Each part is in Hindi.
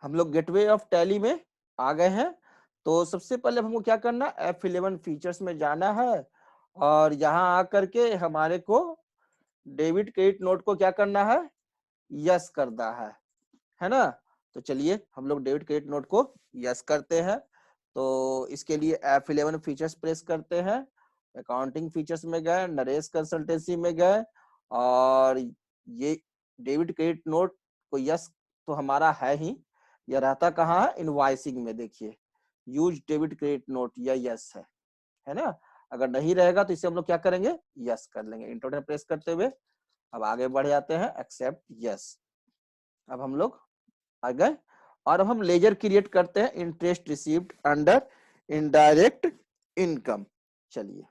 हम लोग गेटवे ऑफ टैली में आ गए हैं। तो सबसे पहले हमको क्या करना, F11 फीचर्स में जाना है और यहाँ आकर के हमारे को डेबिट क्रेडिट नोट को क्या करना है, यस करना है ना। तो चलिए हम लोग डेबिट क्रेडिट नोट को यस करते हैं। तो इसके लिए F11 फीचर्स प्रेस करते हैं, अकाउंटिंग फीचर्स में गए, नरेश कंसल्टेंसी में गए और ये डेबिट क्रेडिट नोट को यस तो हमारा है ही, यह रहता कहाँ है, इनवॉइसिंग में। देखिए यूज डेबिट क्रेडिट नोट, या यस है ना। अगर नहीं रहेगा तो इसे हम लोग क्या करेंगे, यस कर लेंगे। इंटर प्रेस करते हुए अब आगे बढ़ जाते हैं, एक्सेप्ट यस। अब हम लोग आ गए और अब हम लेजर क्रिएट करते हैं, interest received under indirect income. चलिए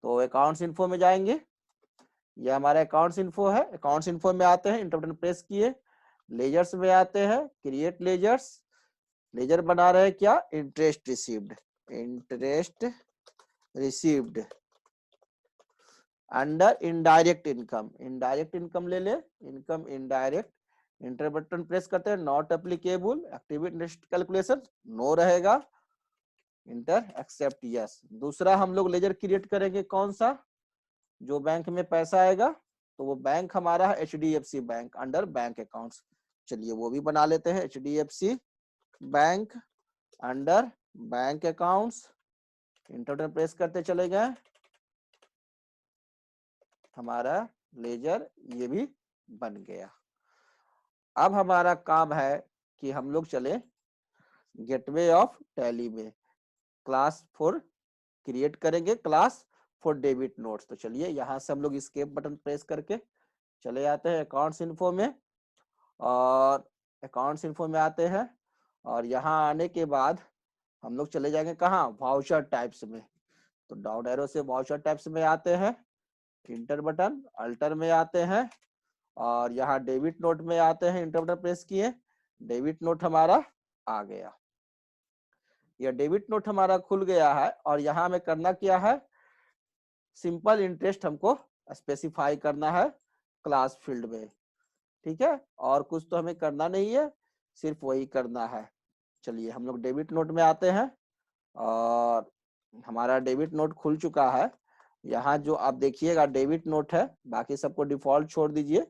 तो अकाउंट्स इन्फो में जाएंगे, ये हमारा अकाउंट्स इन्फो है। अकाउंट्स इन्फो में आते हैं, इंटर बटन प्रेस किए, लेजर्स में आते हैं, क्रिएट लेजर्स। लेजर बना रहे हैं क्या, interest received, interest received under indirect income. Indirect income ले ले, income indirect. Enter button press करते हैं, not applicable, activity interest calculation no रहेगा, इंटर एक्सेप्ट यस। दूसरा हम लोग लेजर क्रिएट करेंगे, कौन सा, जो बैंक में पैसा आएगा, तो वो बैंक हमारा है HDFC bank under bank accounts. चलिए वो भी बना लेते हैं, HDFC bank under bank accounts. Enter press करते चले गए, हमारा लेजर ये भी बन गया। अब हमारा काम है कि हम लोग चले गेटवे ऑफ टैली में, क्लास फॉर क्रिएट करेंगे, क्लास फॉर डेबिट नोट्स। तो चलिए यहाँ से हम लोग एस्केप बटन प्रेस करके चले जाते हैं अकाउंट्स इन्फो में, और अकाउंट्स इन्फो में आते हैं और यहाँ आने के बाद हम लोग चले जाएंगे कहाँ, वाउचर टाइप्स में। तो डाउन एरो से वाउचर टाइप्स में आते हैं, इंटर बटन अल्टर में आते हैं और यहाँ डेबिट नोट में आते हैं, इंटर बटन प्रेस किए, डेबिट नोट हमारा आ गया। यह डेबिट नोट हमारा खुल गया है और यहाँ हमें करना क्या है, सिंपल इंटरेस्ट हमको स्पेसिफाई करना है क्लास फील्ड में, ठीक है। और कुछ तो हमें करना नहीं है, सिर्फ वही करना है। चलिए हम लोग डेबिट नोट में आते हैं और हमारा डेबिट नोट खुल चुका है। यहाँ जो आप देखिएगा डेबिट नोट है, बाकी सबको डिफॉल्ट छोड़ दीजिए,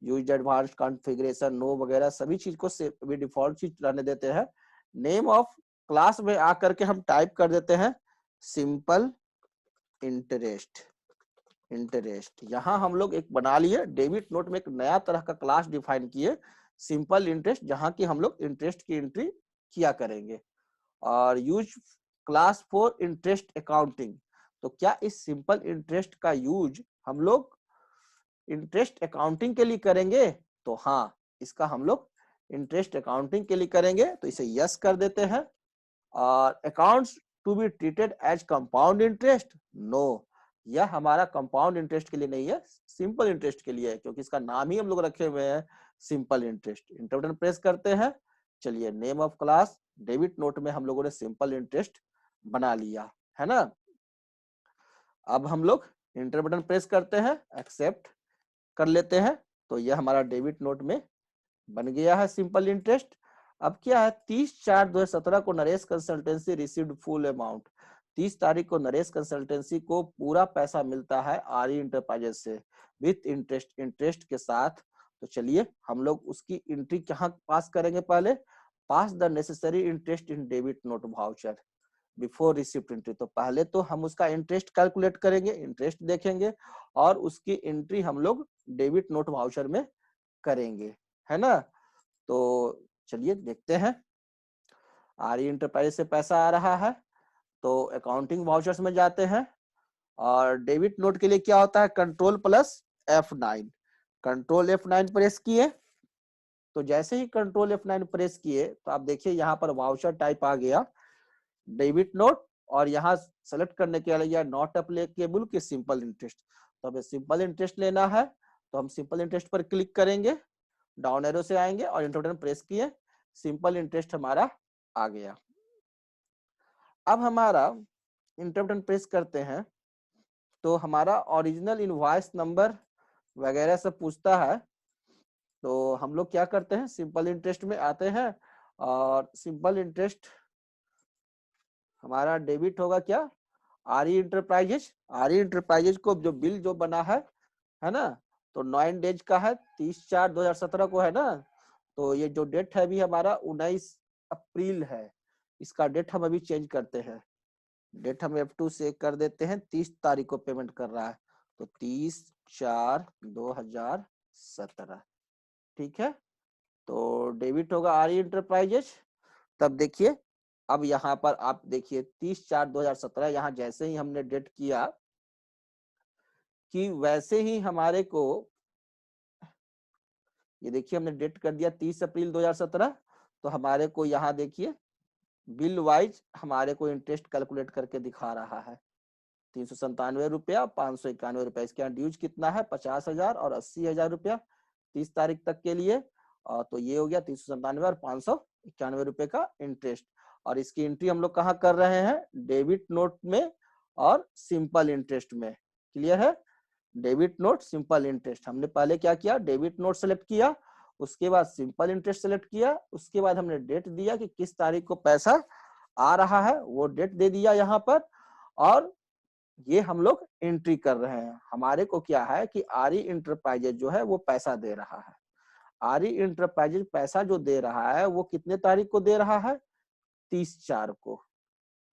यूज एडवांस कॉन्फ़िगरेशन नो वगैरह सभी चीज को भी डिफॉल्ट चीज रहने देते हैं। नेम ऑफ क्लास में आकर के हम टाइप कर देते हैं सिंपल इंटरेस्ट। इंटरेस्ट यहाँ हम लोग एक बना लिए, डेबिट नोट में एक नया तरह का क्लास डिफाइन किए, सिंपल इंटरेस्ट, जहां की हम लोग इंटरेस्ट की एंट्री किया करेंगे। और use class for interest accounting, तो क्या इस सिंपल इंटरेस्ट का यूज हम लोग इंटरेस्ट अकाउंटिंग के लिए करेंगे, तो हाँ इसका हम लोग इंटरेस्ट अकाउंटिंग के लिए करेंगे, तो इसे यस कर देते हैं। और accounts to be treated as compound interest, no, यह हमारा कंपाउंड इंटरेस्ट के लिए नहीं है, सिंपल इंटरेस्ट के लिए है, क्योंकि इसका नाम ही हम लोग रखे हुए हैं simple interest. Inter button press करते हैं, चलिए name of class debit note में हम लोगों ने सिंपल इंटरेस्ट बना लिया है ना। अब हम लोग इंटर बटन प्रेस करते हैं, एक्सेप्ट कर लेते हैं, तो यह हमारा डेबिट नोट में बन गया है सिंपल इंटरेस्ट। अब क्या है, 30/4/2017 को Naresh consultancy received full amount, 30 तारीख को नरेश कंसल्टेंसी को पूरा पैसा मिलता है आरई इंटरप्राइजेस से विथ इंटरेस्ट, इंटरेस्ट के साथ। तो चलिए हम लोग उसकी एंट्री कहाँ पास करेंगे, पहले pass the necessary interest in debit note voucher before receipt entry. तो पहले तो हम उसका इंटरेस्ट कैलकुलेट करेंगे, इंटरेस्ट देखेंगे और उसकी एंट्री हम लोग डेबिट नोट वाउचर में करेंगे, है ना। तो चलिए देखते हैं, आरई इंटरप्राइज से पैसा आ रहा है तो अकाउंटिंग वाउचर्स में जाते हैं और डेबिट नोट के लिए क्या होता है, Ctrl+F9, Ctrl+F9 प्रेस किए, तो जैसे ही Ctrl+F9 प्रेस किए तो आप देखिए यहाँ पर वाउचर टाइप आ गया डेबिट नोट, और यहाँ सेलेक्ट करने के लिए नॉट एप्लीकेबल की सिंपल इंटरेस्ट। तो हमें सिंपल इंटरेस्ट लेना है, तो हम सिंपल इंटरेस्ट पर क्लिक करेंगे, डाउन एरो से आएंगे और इंटर बटन प्रेस किए, सिंपल इंटरेस्ट हमारा आ गया। अब हमारा इंटर बटन प्रेस करते हैं तो हमारा ओरिजिनल इनवॉइस नंबर वगैरह सब पूछता है, तो हम लोग क्या करते हैं, सिंपल इंटरेस्ट में आते हैं और सिंपल इंटरेस्ट हमारा डेबिट होगा क्या, आरई इंटरप्राइजेज। आरई इंटरप्राइजेज को जो बिल जो बना है ना, तो 9 डेज का है, 30/4/2017 को है ना। तो ये जो डेट है अभी हमारा 19 अप्रैल है, इसका डेट हम अभी चेंज करते हैं। डेट हम F2 से कर देते हैं, 30 तारीख को पेमेंट कर रहा है, तो 30/4/2017। ठीक है, तो डेबिट होगा आरई इंटरप्राइजेज। तब देखिए, अब यहाँ पर आप देखिए 30/4/2017, यहाँ जैसे ही हमने डेट किया कि वैसे ही हमारे को, ये देखिए हमने डेट कर दिया 30 अप्रैल 2017, तो हमारे को यहाँ देखिए बिल वाइज हमारे को इंटरेस्ट कैलकुलेट करके दिखा रहा है, 397 रुपया 591 रुपया। इसके यहाँ ड्यूज कितना है, 50,000 और 80,000 रुपया 30 तारीख तक के लिए। और तो ये हो गया 397 और 591 रुपए का इंटरेस्ट। और इसकी एंट्री हम लोग कहाँ कर रहे हैं, डेबिट नोट में और सिंपल इंटरेस्ट में। क्लियर है, डेबिट नोट सिंपल इंटरेस्ट। हमने पहले क्या किया, डेबिट नोट सेलेक्ट किया, उसके बाद सिंपल इंटरेस्ट सेलेक्ट किया, उसके बाद हमने डेट दिया कि किस तारीख को पैसा आ रहा है, वो डेट दे दिया यहाँ पर। और ये हम लोग एंट्री कर रहे हैं। हमारे को क्या है कि आरई इंटरप्राइजेज जो है वो पैसा दे रहा है। आरई इंटरप्राइजेज पैसा जो दे रहा है वो कितने तारीख को दे रहा है, 30/4 को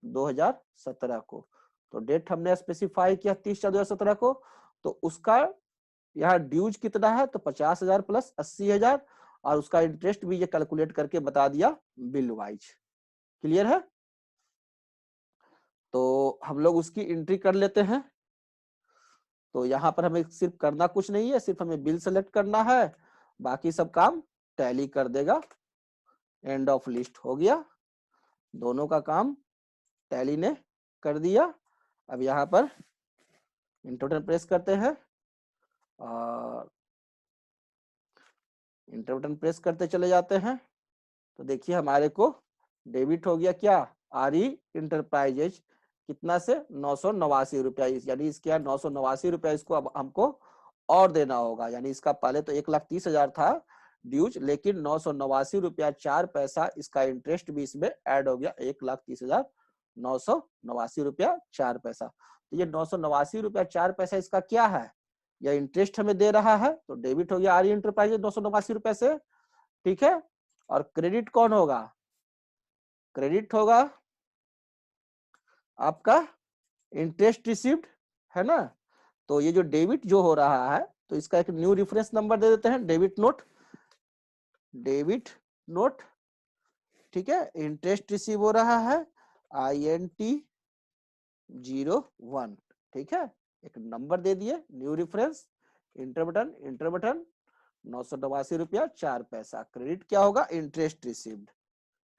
2017 को। तो डेट हमने स्पेसिफाई किया 30/4/2017 को। तो उसका यहाँ ड्यूज कितना है, तो 50,000 प्लस 80,000, और उसका इंटरेस्ट भी ये कैलकुलेट करके बता दिया बिल वाइज। क्लियर है, तो हम लोग उसकी एंट्री कर लेते हैं। तो यहाँ पर हमें सिर्फ करना कुछ नहीं है, सिर्फ हमें बिल सेलेक्ट करना है, बाकी सब काम टैली कर देगा। एंड ऑफ लिस्ट हो गया, दोनों का काम टैली ने कर दिया। अब यहाँ पर इंटर बटन प्रेस करते हैं और इंटर बटन प्रेस करते चले जाते हैं। तो देखिए हमारे को डेबिट हो गया क्या, आरई इंटरप्राइजेज कितना से 989 रुपया, यानी इसके यहाँ 989 रुपया इसको अब हमको और देना होगा। यानी इसका पहले तो 1,30,000 था ड्यूज, लेकिन 989 रुपया 4 पैसा इसका इंटरेस्ट भी इसमें ऐड हो गया, 1,30,989 रुपया 4 पैसा। तो ये 989 रुपया 4 पैसा इसका क्या है, यह इंटरेस्ट हमें दे रहा है। तो डेबिट हो गया आरई इंटरप्राइजेज 989 रुपए से। ठीक है, और क्रेडिट कौन होगा, क्रेडिट होगा आपका इंटरेस्ट रिसीव्ड, है ना। तो ये जो डेबिट जो हो रहा है, तो इसका एक न्यू रेफरेंस नंबर दे देते हैं, डेबिट नोट, डेबिट नोट। ठीक है, इंटरेस्ट रिसीव हो रहा है INT01। ठीक है, एक नंबर दे दिए, new reference, inter button, inter button, 989 रुपया 4 पैसा। क्रेडिट क्या होगा, इंटरेस्ट रिसीव्ड,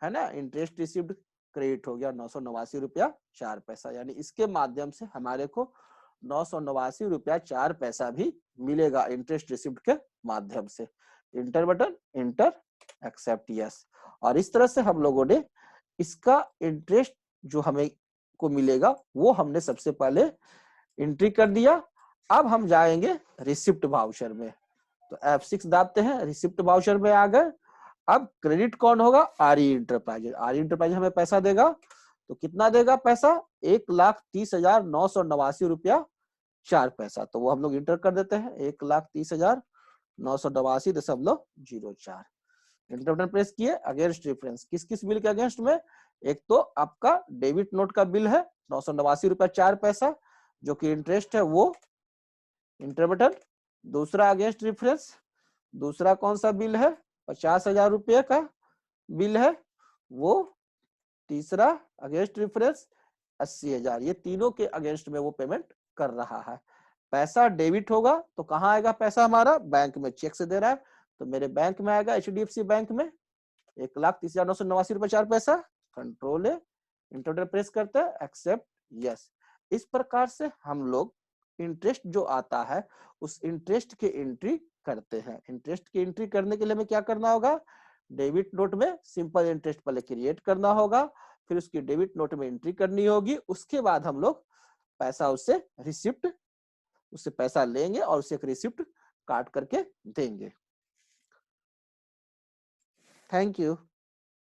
है ना, इंटरेस्ट रिसीव्ड क्रेडिट हो गया 989 रुपया 4 पैसा। यानी इसके माध्यम से हमारे को 989 रुपया 4 पैसा भी मिलेगा इंटरेस्ट रिसीव्ड के माध्यम से। Enter button, enter, except, yes. और इस तरह से हम लोगों ने इसका इंटरेस्ट जो हमें को मिलेगा वो हमने सबसे पहले एंट्री कर दिया। अब हम जाएंगे रिसिप्ट वाउचर में, तो F6 दाबते हैं, रिसिप्ट वाउचर में आ गए। अब क्रेडिट कौन होगा, आरई इंटरप्राइजेज। आरई इंटरप्राइजेज हमें पैसा देगा, तो कितना देगा पैसा, 1,30,989 रुपया 4 पैसा। तो वो हम लोग इंटर कर देते हैं, 1,30,989.04। इंटर बटन प्रेस किए, अगेंस्ट रेफरेंस, किस किस बिल के अगेंस्ट में, एक तो आपका डेबिट नोट का बिल है 989 रुपया 4 पैसा, जो कि इंटरेस्ट है वो, इंटर बटन। दूसरा अगेंस्ट रेफरेंस, दूसरा कौन सा बिल है, 50,000 रुपये का बिल है वो। तीसरा अगेंस्ट रेफरेंस 80,000, ये तीनों के अगेंस्ट में वो पेमेंट कर रहा है। पैसा डेबिट होगा तो कहाँ आएगा पैसा, हमारा बैंक में, चेक से दे रहा है तो मेरे बैंक में आएगा, HDFC बैंक में, 1,30,989 रुपया 4 पैसा। कंट्रोल है, इंटर प्रेस करते हैं, एक्सेप्ट, यस। इस प्रकार से हम लोग इंटरेस्ट जो आता है उस इंटरेस्ट की एंट्री करते हैं। इंटरेस्ट की एंट्री करने के लिए हमें क्या करना होगा, डेबिट नोट में सिंपल इंटरेस्ट पहले क्रिएट करना होगा, फिर उसकी डेबिट नोट में एंट्री करनी होगी, उसके बाद हम लोग पैसा उससे रिसिप्ट, उससे पैसा लेंगे और उसे एक रिसिप्ट काट करके देंगे। Thank you.